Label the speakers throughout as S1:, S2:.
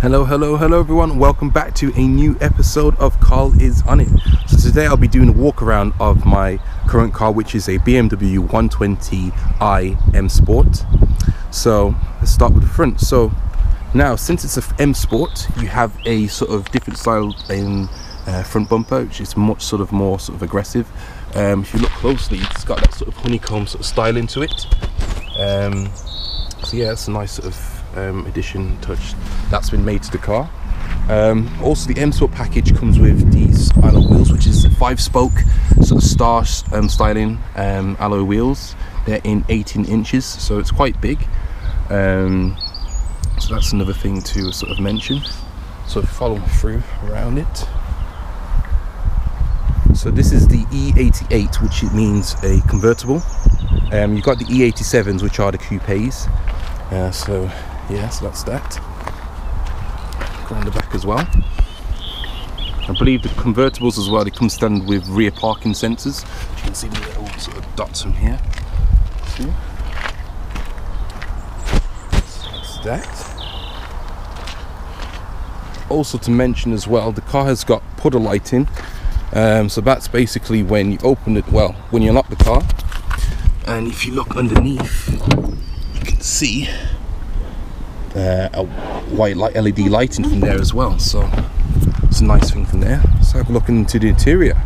S1: Hello everyone, welcome back to a new episode of Carl is on it. So today I'll be doing a walk around of my current car, which is a BMW 120i M Sport. So let's start with the front. So now, since it's a M Sport, you have a sort of different style in front bumper, which is much more aggressive. If you look closely, it's got that sort of honeycomb sort of style into it. So yeah, it's a nice sort of addition touch that's been made to the car. Also, the M Sport package comes with these alloy wheels, which is 5-spoke sort of star styling alloy wheels. They're in 18 inches, so it's quite big. So that's another thing to sort of mention. So follow me through around it. So this is the E88, which it means a convertible. You've got the E87s, which are the coupes. So yeah, so that's that. Go on the back as well. I believe the convertibles as well, they come standard with rear parking sensors. You can see the little sort of dots from here. See? So that's that. Also to mention as well, the car has got puddle lighting. So that's basically when you open it, well, when you unlock the car, and if you look underneath, you can see a white light LED lighting from there as well. So it's a nice thing from there. Let's have a look into the interior.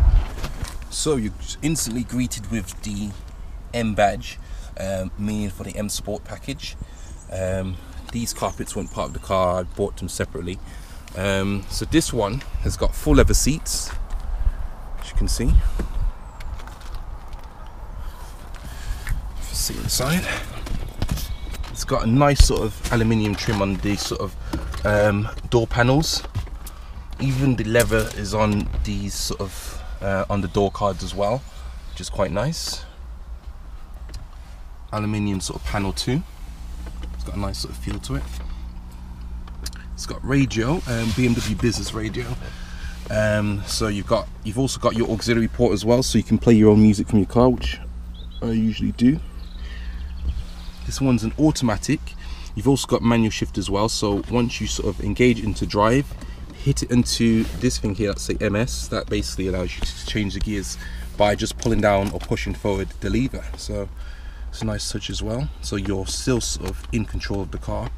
S1: So you're instantly greeted with the M badge, meaning for the M Sport package. These carpets weren't part of the car, I bought them separately. So this one has got full leather seats, as you can see. If you see inside, it's got a nice sort of aluminium trim on these sort of door panels. Even the leather is on these sort of on the door cards as well, which is quite nice. Aluminium sort of panel too. It's got a nice sort of feel to it. It's got radio, BMW business radio. So you've also got your auxiliary port as well, so you can play your own music from your car, which I usually do. This one's an automatic. You've also got manual shift as well, so once you sort of engage into drive, hit it into this thing here, let's say MS, that basically allows you to change the gears by just pulling down or pushing forward the lever. So it's a nice touch as well, so you're still sort of in control of the car.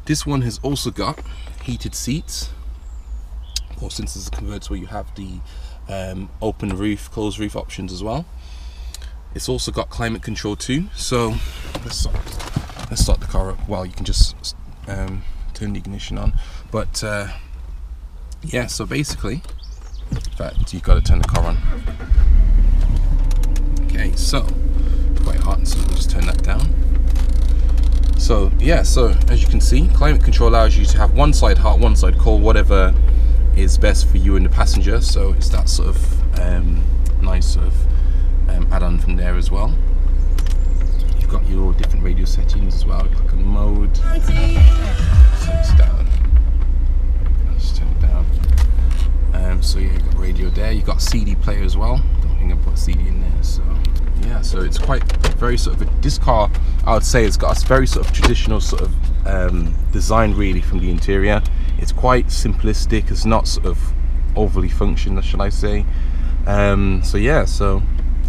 S1: This one has also got heated seats. Of course, since it's a convertible, you have the open roof, closed roof options as well. It's also got climate control too. So let's start the car up. Well, you can just turn the ignition on. But yeah, so basically, in fact, you've got to turn the car on. Okay, so quite hot, so we'll just turn that down. So yeah, so as you can see, climate control allows you to have one side hot, one side cold, whatever is best for you and the passenger. So it's that sort of nice sort of add-on from there as well. You've got your different radio settings as well. Click on mode, so it's down. Let's turn it down. So yeah, you've got radio there. You've got CD player as well. Don't think I put a CD in there. So yeah, so it's quite very sort of this car, I would say, it's got a very sort of traditional sort of design really from the interior. It's quite simplistic. It's not sort of overly functional, shall I say. So yeah, so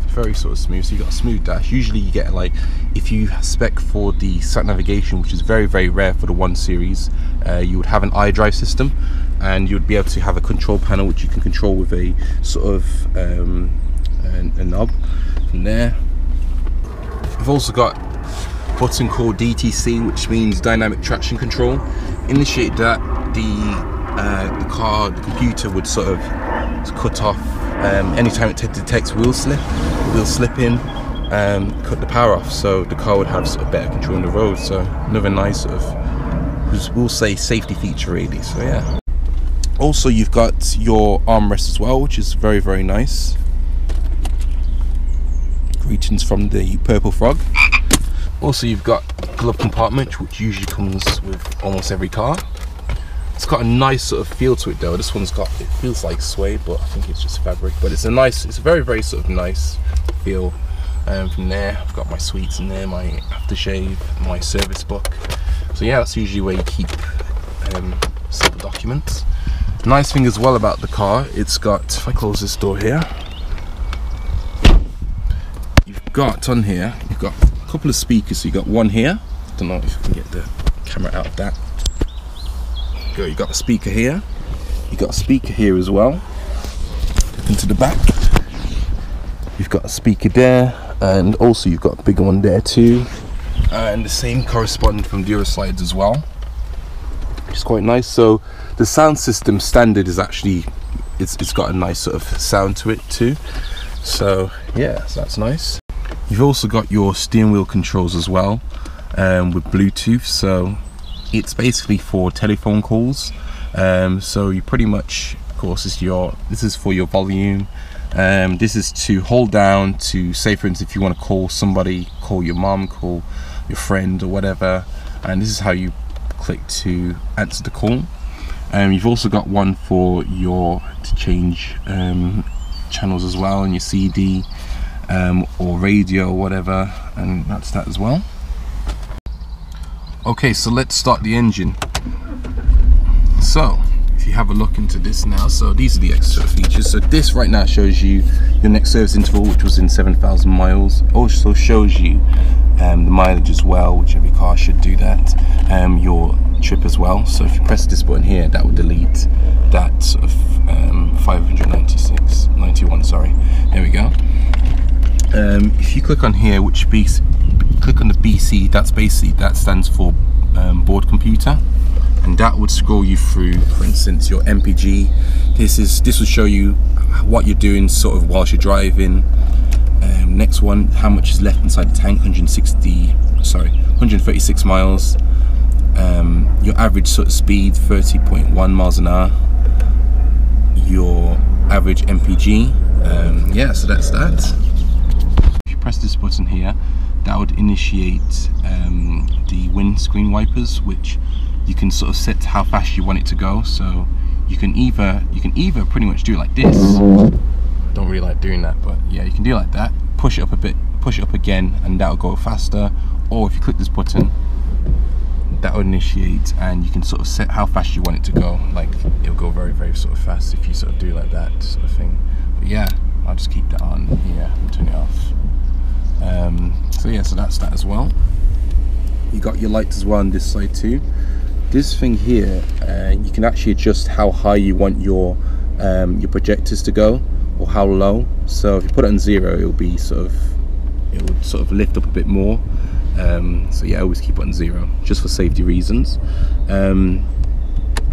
S1: very sort of smooth. So you got a smooth dash. Usually you get, like, if you spec for the sat navigation, which is very rare for the 1 Series, you would have an iDrive system, and you would be able to have a control panel which you can control with a sort of a knob from there. I've also got a button called DTC, which means dynamic traction control. Initiate that, the computer would sort of cut off anytime it detects wheel slipping, cut the power off, so the car would have sort of better control on the road. So another nice sort of, we'll say, safety feature really. So yeah. Also, you've got your armrest as well, which is very nice. Greetings from the Purple Frog. Also, you've got a glove compartment, which usually comes with almost every car. It's got a nice sort of feel to it though. This one's got, it feels like suede, but I think it's just fabric. But it's a nice, it's a very sort of nice feel. From there, I've got my sweets in there, my aftershave, my service book. So yeah, that's usually where you keep documents. Nice thing as well about the car, it's got, if I close this door here, you've got on here, you've got a couple of speakers. So you got one here, I don't know if you can get the camera out of that. Go, you got a speaker here, you got a speaker here as well. Into the back, you've got a speaker there, and also you've got a bigger one there too, and the same corresponding from the other sides as well, which is quite nice. So the sound system standard is actually, it's got a nice sort of sound to it too. So yeah, so that's nice. You've also got your steering wheel controls as well, with Bluetooth. So it's basically for telephone calls. So you pretty much, of course, this is for your volume. This is to hold down to, say for instance, if you want to call somebody, call your mom, call your friend or whatever, and this is how you click to answer the call. You've also got one for to change channels as well, and your CD or radio or whatever, and that's that as well. Okay, so let's start the engine. So if you have a look into this now, so these are the extra features. So this right now shows you your next service interval, which was in 7,000 miles. Also shows you the mileage as well, which every car should do that. Your trip as well. So if you press this button here, that will delete that sort of 591, sorry. There we go. If you click on here, click on the BC, that stands for board computer. And that would scroll you through, for instance, your MPG. This will show you what you're doing sort of whilst you're driving. Next one, how much is left inside the tank, 136 miles. Your average sort of speed, 30.1 miles an hour. Your average MPG. Yeah, so that's that. If you press this button here, that would initiate the windscreen wipers, which you can sort of set how fast you want it to go. So you can either pretty much do it like this. Don't really like doing that, but yeah, you can do it like that. Push it up a bit, push it up again, and that'll go faster. Or if you click this button, that will initiate, and you can sort of set how fast you want it to go. Like it'll go very, very sort of fast if you sort of do it like that sort of thing. But yeah, I'll just keep that on here and turn it off. So yeah, so that's that as well. You got your lights as well on this side too. This thing here, you can actually adjust how high you want your projectors to go, or how low. So if you put it on 0, it would sort of lift up a bit more. So yeah, I always keep it on 0, just for safety reasons.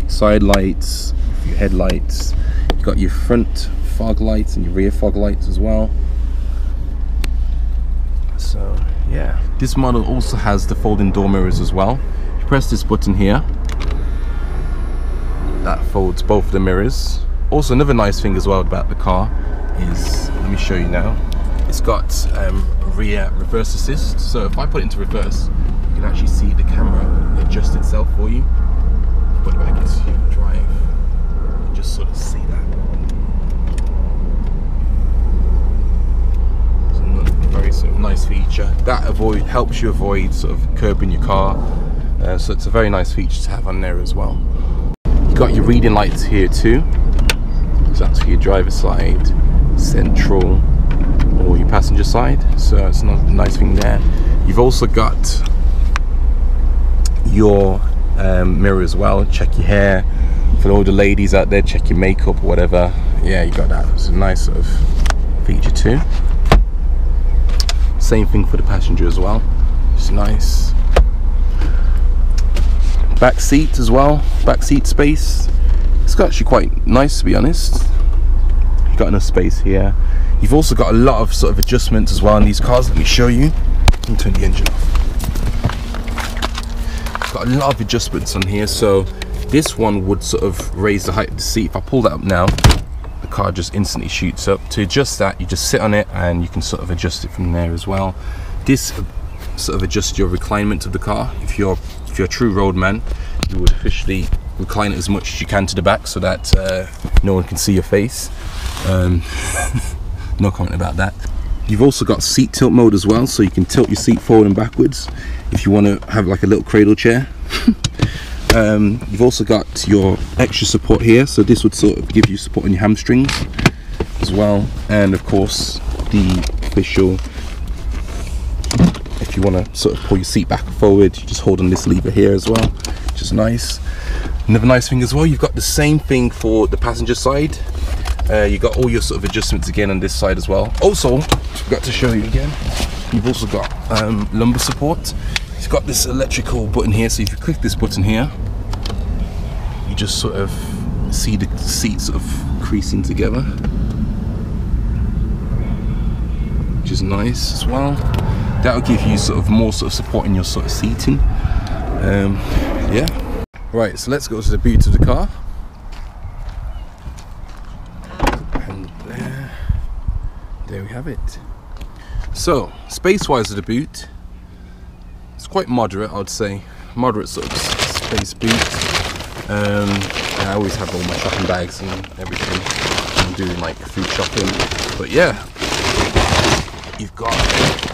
S1: Side lights, your headlights. You got your front fog lights and your rear fog lights as well. So yeah, this model also has the folding door mirrors as well. Press this button here, that folds both of the mirrors. Also, another nice thing as well about the car is, let me show you now, it's got rear reverse assist. So if I put it into reverse, you can actually see the camera adjust itself for you. Put it back into drive, you just sort of see that. It's another very sort of nice feature that helps you avoid sort of curbing your car. So it's a very nice feature to have on there as well. You've got your reading lights here too. So that's for your driver side, central, or your passenger side. So it's a nice thing there. You've also got your mirror as well. Check your hair. For all the ladies out there, check your makeup or whatever. Yeah, you got that. It's a nice sort of feature too. Same thing for the passenger as well. It's nice. Back seat as well, backseat space. It's actually quite nice, to be honest. You've got enough space here. You've also got a lot of sort of adjustments as well in these cars. Let me show you. Let me turn the engine off. You've got a lot of adjustments on here. So this one would sort of raise the height of the seat. If I pull that up now, the car just instantly shoots up. To adjust that, you just sit on it and you can sort of adjust it from there as well. This sort of adjusts your reclinement of the car. If you're a true roadman, you would officially recline it as much as you can to the back so that no one can see your face. No comment about that. You've also got seat tilt mode as well, so you can tilt your seat forward and backwards if you want to have like a little cradle chair. You've also got your extra support here, so this would sort of give you support on your hamstrings as well, and of course the official, if you want to sort of pull your seat back and forward, you just hold on this lever here as well, which is nice. Another nice thing as well, you've got the same thing for the passenger side. You got all your sort of adjustments again on this side as well. Also, forgot to show you again, you've also got lumbar support. It's got this electrical button here, so if you click this button here, you just sort of see the seat sort of creasing together, which is nice as well. That'll give you sort of more sort of support in your sort of seating. Yeah. Right, so let's go to the boot of the car. And there we have it. So, space-wise of the boot, it's quite moderate, I'd say. Moderate sort of space boot. I always have all my shopping bags and everything. I'm doing like food shopping. But yeah, you've got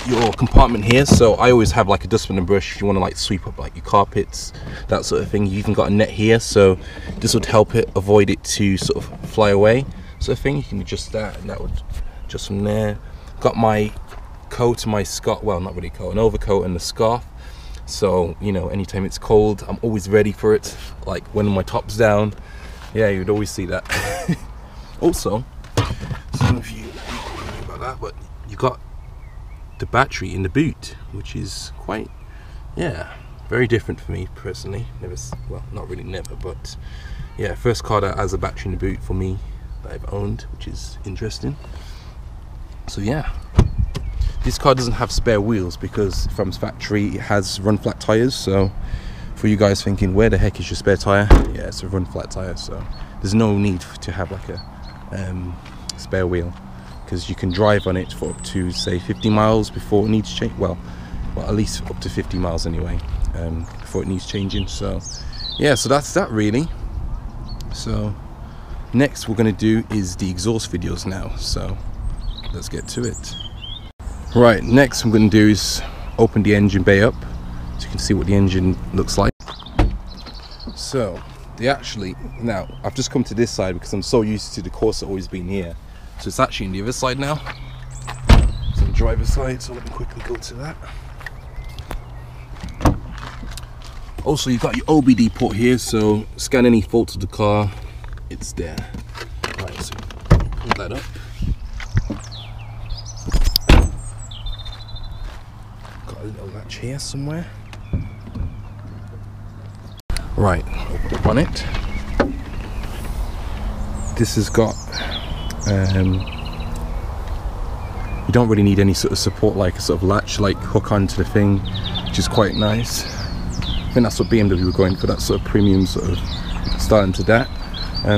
S1: your compartment here, so I always have like a dustbin and brush if you want to like sweep up like your carpets, that sort of thing. You even got a net here, so this would help it avoid it to sort of fly away, sort of thing. You can adjust that, and that would just from there. Got my coat and my scarf, well, not really coat, an overcoat and the scarf, so you know, anytime it's cold I'm always ready for it. Like when my top's down, yeah, you'd always see that. Also, some of you don't know about that, but you got the battery in the boot, which is quite, yeah, very different for me personally. Never, well, not really never, but yeah, first car that has a battery in the boot for me that I've owned, which is interesting. So yeah, this car doesn't have spare wheels because from its factory it has run flat tires. So for you guys thinking where the heck is your spare tire, yeah, it's a run flat tire, so there's no need to have like a spare wheel, because you can drive on it for up to say 50 miles before it needs change. Well, at least up to 50 miles anyway, before it needs changing. So yeah, so that's that really. So next we're going to do is the exhaust videos now, so let's get to it. Right, next I'm going to do is open the engine bay up so you can see what the engine looks like. So now I've just come to this side because I'm so used to the Corsa always being here. So it's actually on the other side now. It's on the driver's side, so let me quickly go to that. Also, you've got your OBD port here, so scan any faults of the car, it's there. Right, so pull that up. Got a little latch here somewhere. Right, open the bonnet. This has got you don't really need any sort of support, like a sort of latch like hook onto the thing, which is quite nice. I think that's what BMW were going for, that sort of premium sort of starting to that.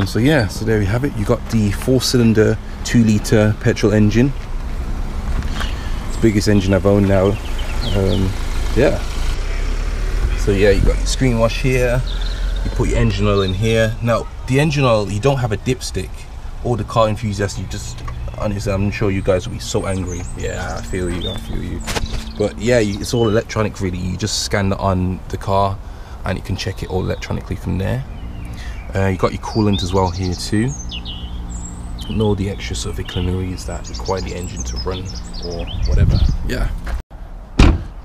S1: So yeah, so there we have it. You got the 4-cylinder 2-litre petrol engine. It's the biggest engine I've owned now. Yeah, so yeah, you got your screen wash here, you put your engine oil in here. Now the engine oil, you don't have a dipstick. All the car enthusiasts, you just, honestly, I'm sure you guys will be so angry. Yeah, I feel you. But yeah, it's all electronic really. You just scan it on the car and you can check it all electronically from there. You got your coolant as well here too, and all the extra sort of auxiliaries that require the engine to run or whatever. Yeah.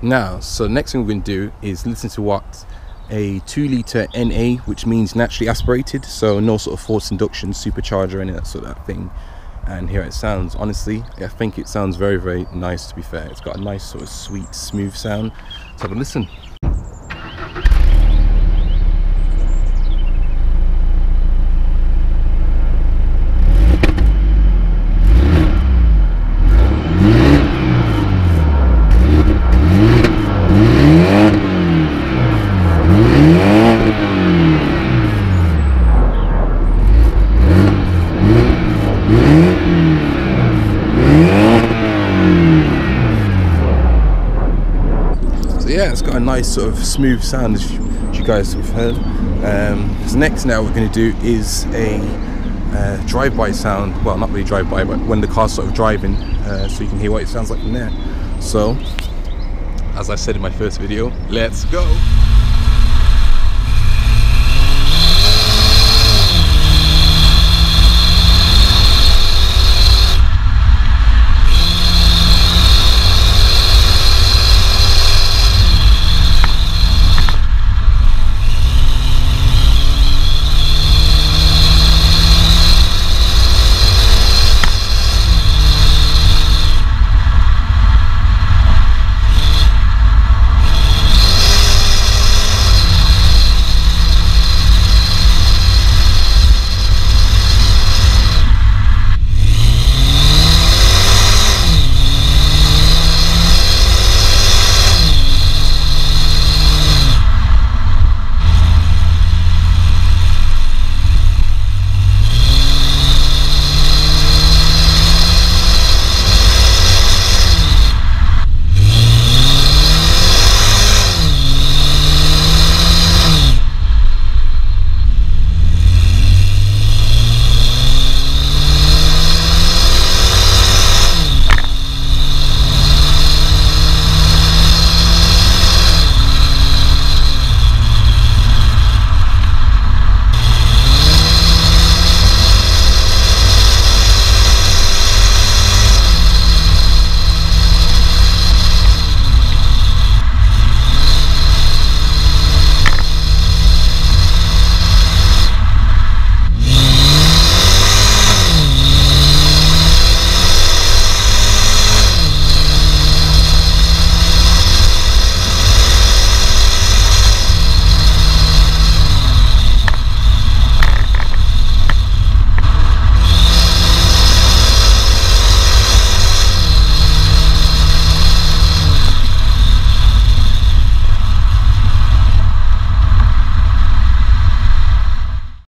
S1: Now, so next thing we're going to do is listen to what a 2-litre NA, which means naturally aspirated, so no sort of forced induction supercharger, any of that sort of thing. And here it sounds. Honestly, I think it sounds very, very nice, to be fair. It's got a nice sort of sweet, smooth sound. Let's have a listen. Yeah, it's got a nice sort of smooth sound, as you guys have heard. So next now we're going to do is a drive-by sound. Well, not really drive-by, but when the car's sort of driving, so you can hear what it sounds like from there. So, as I said in my first video, let's go!